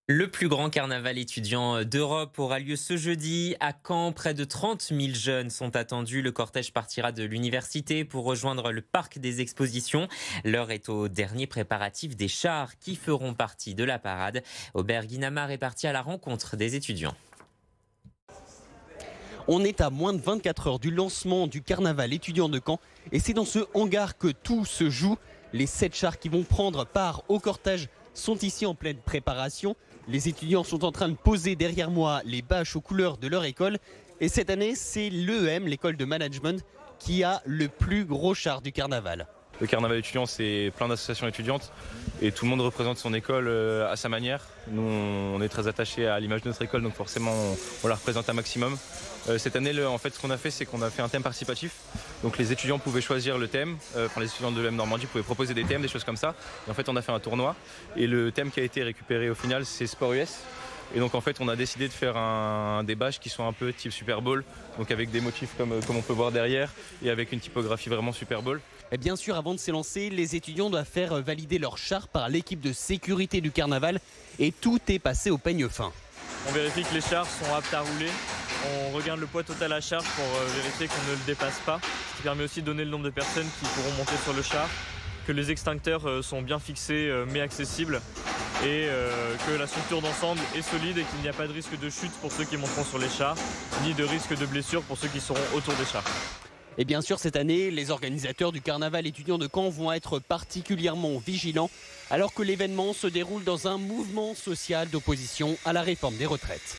Le plus grand carnaval étudiant d'Europe aura lieu ce jeudi à Caen. Près de 30 000 jeunes sont attendus. Le cortège partira de l'université pour rejoindre le parc des expositions. L'heure est au dernier préparatif des chars qui feront partie de la parade. Aubert Guinamar est parti à la rencontre des étudiants. On est à moins de 24 heures du lancement du carnaval étudiant de Caen et c'est dans ce hangar que tout se joue. Les 7 chars qui vont prendre part au cortège sont ici en pleine préparation. Les étudiants sont en train de poser derrière moi les bâches aux couleurs de leur école. Et cette année, c'est l'EM, l'école de management, qui a le plus gros char du carnaval. Le carnaval étudiant, c'est plein d'associations étudiantes et tout le monde représente son école à sa manière. Nous, on est très attachés à l'image de notre école, donc forcément, on la représente un maximum. Cette année, en fait, ce qu'on a fait, c'est qu'on a fait un thème participatif. Donc les étudiants pouvaient choisir le thème, les étudiants de l'EM Normandie pouvaient proposer des thèmes, des choses comme ça. Et en fait, on a fait un tournoi et le thème qui a été récupéré au final, c'est Sport US. Et donc en fait on a décidé de faire des bâches qui sont un peu type Super Bowl, donc avec des motifs comme on peut voir derrière et avec une typographie vraiment Super Bowl. Et bien sûr, avant de s'élancer, les étudiants doivent faire valider leur char par l'équipe de sécurité du carnaval et tout est passé au peigne fin. On vérifie que les chars sont aptes à rouler. On regarde le poids total à charge pour vérifier qu'on ne le dépasse pas, ce qui permet aussi de donner le nombre de personnes qui pourront monter sur le char, que les extincteurs sont bien fixés mais accessibles et que la structure d'ensemble est solide et qu'il n'y a pas de risque de chute pour ceux qui monteront sur les chars, ni de risque de blessure pour ceux qui seront autour des chars. Et bien sûr, cette année, les organisateurs du carnaval étudiant de Caen vont être particulièrement vigilants alors que l'événement se déroule dans un mouvement social d'opposition à la réforme des retraites.